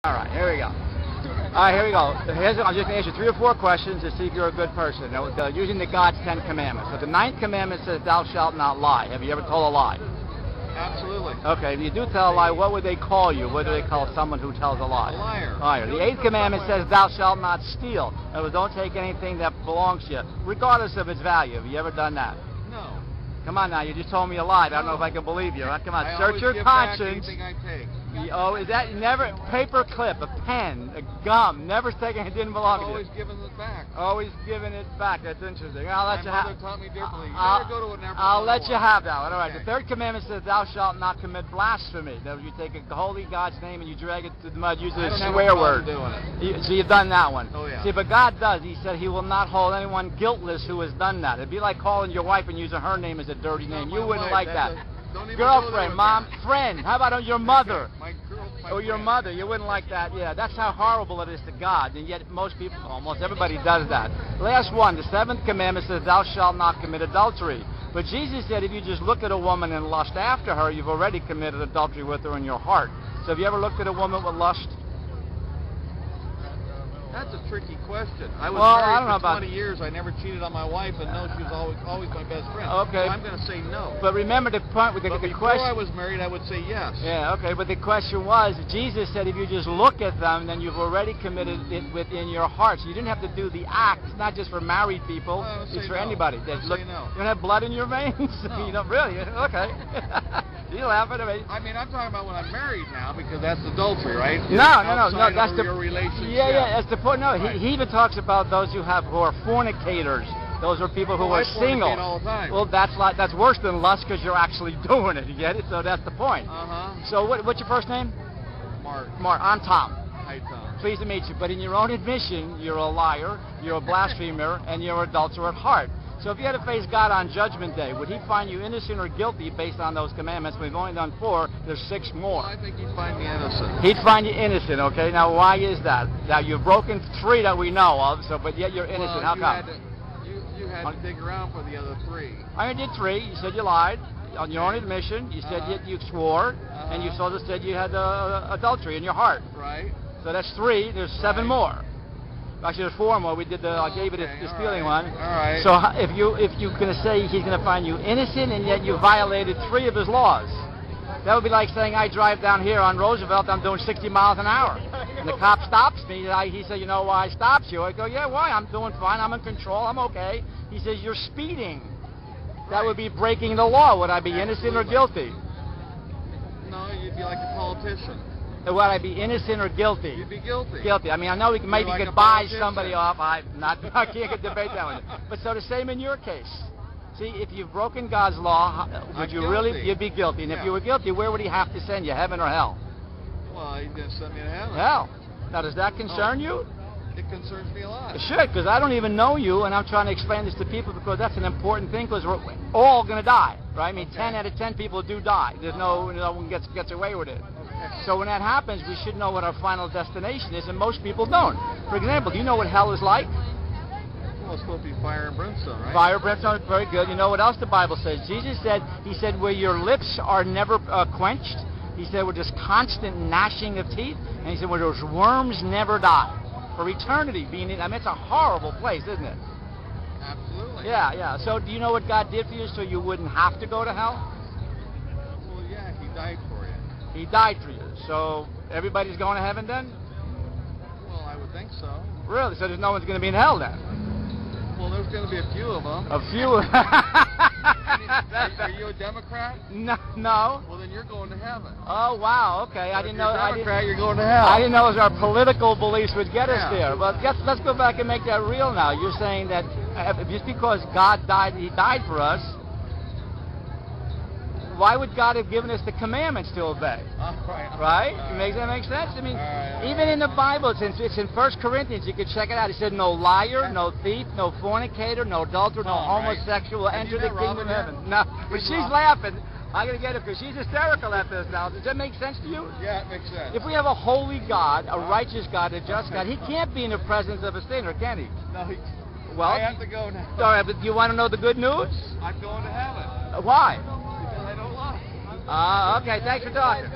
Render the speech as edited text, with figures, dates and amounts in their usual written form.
All right, here we go. All right, here we go. I'm just going to ask you 3 or 4 questions to see if you're a good person. Now, using the God's 10 commandments. So the 9th commandment says, "Thou shalt not lie." Have you ever told a lie? Absolutely. Okay, if you do tell a lie, what would they call you? What do they call someone who tells a lie? A liar. Liar. The 8th commandment says, "Thou shalt not steal." In other words, don't take anything that belongs to you, regardless of its value. Have you ever done that? No. Come on now, you just told me a lie. I don't know if I can believe you. Come on, search your conscience. I take. Oh, is that never paper clip, a pen, a gum, never taking it didn't belong to you? Always giving it back. Always giving it back. That's interesting. I'll let you have. My mother taught me differently. I'll let you have that one. All right. Okay. The 3rd commandment says, "Thou shalt not commit blasphemy." That you take a holy God's name and you drag it to the mud using a swear word. Doing it. So you've done that one. Oh yeah. See, but God does. He said He will not hold anyone guiltless who has done that. It'd be like calling your wife and using her name as a dirty name. You wouldn't like that. Girlfriend, mom, friend. How about your mother? Or your mother, you wouldn't like that. Yeah, that's how horrible it is to God, and yet most people, almost everybody does that. Last one, the 7th commandment says, "Thou shalt not commit adultery." But Jesus said if you just look at a woman and lust after her, you've already committed adultery with her in your heart. So have you ever looked at a woman with lust? That's a tricky question. I was married for 20 years. I never cheated on my wife, and no, she was always my best friend. Okay. So I'm going to say no. But remember the point with the before question. I was married, I would say yes. Yeah, okay. But the question was, Jesus said if you just look at them, then you've already committed it within your heart. So you didn't have to do the act. It's not just for married people. It's for anybody. No. You don't have blood in your veins? No. You don't really? Okay. You laughing at me? I mean, I'm talking about when I'm married now, because that's adultery, right? No. That's your relationship. Yeah. That's the point. No, right. he even talks about those who are fornicators. Those are people who are single. All the time. Well, that's worse than lust because you're actually doing it. You get it? So that's the point. So what's your first name? Mark. Mark. I'm Tom. Hi, Tom. Pleased to meet you. But in your own admission, you're a liar, you're a blasphemer, and you're an adulterer at heart. So if you had to face God on Judgment Day, would He find you innocent or guilty based on those commandments? We've only done 4. There's 6 more. Well, I think He'd find me innocent. He'd find you innocent, okay? Now, why is that? Now, you've broken 3 that we know of, but yet you're innocent. How come? You had to dig around for the other 3. I did 3. You said you lied on your own admission. You said you swore, and you also said you had adultery in your heart. Right. So that's 3. There's 7 more. Actually, there's 4 more. I gave it the stealing one. All right. So if you're going to say He's going to find you innocent and yet you violated 3 of His laws, that would be like saying I drive down here on Roosevelt, I'm doing 60 miles an hour, and the cop stops me. He said, "You know why I stopped you?" I go, "Yeah, why? I'm doing fine. I'm in control. I'm okay." He says, "You're speeding." That would be breaking the law. Would I be innocent or guilty? No, you'd be like a politician. Would I be innocent or guilty? You'd be guilty. Guilty. I mean, I know we maybe could buy somebody off. I can't debate that one. But so the same in your case. See, if you've broken God's law, would you really? You'd be guilty. And if you were guilty, where would He have to send you? Heaven or hell? Well, He's going to send me to heaven. Hell. Now, does that concern you? It concerns me a lot. It should, because I don't even know you, and I'm trying to explain this to people because that's an important thing, because we're all going to die, right? I mean, 10 out of 10 people do die. There's no one gets away with it. So when that happens, we should know what our final destination is, and most people don't. For example, do you know what hell is like? Well, it's supposed to be fire and brimstone, right? Fire, brimstone, very good. You know what else the Bible says? Jesus said, He said, where your lips are never quenched. He said, with this constant gnashing of teeth. And He said, where those worms never die. For eternity being in, I mean, it's a horrible place, isn't it? Absolutely. Yeah. So do you know what God did for you so you wouldn't have to go to hell? Well, yeah, He died for you. He died for you. So everybody's going to heaven then? Well, I would think so. Really? So there's no one's going to be in hell then? Well, there's going to be a few of them. A few? Are you a Democrat? No. Well, then you're going to heaven. Oh, wow. Okay. I didn't know. Democrat, you're going to hell. I didn't know our political beliefs would get us there. But let's go back and make that real now. You're saying that just because God died, He died for us, why would God have given us the commandments to obey? Right? Does that make sense? I mean, even in the Bible, it's in 1 Corinthians, you can check it out. It said, no liar, no thief, no fornicator, no adulterer, no homosexual will enter the kingdom of heaven. No, but she's laughing. I'm going to get it because she's hysterical at this now. Does that make sense to you? Yeah, it makes sense. If we have a holy God, a righteous God, a just God, He can't be in the presence of a sinner, can He? No, well, I have to go now. All right, but do you want to know the good news? I'm going to heaven. Why? Because I don't lie. Okay, thanks for talking.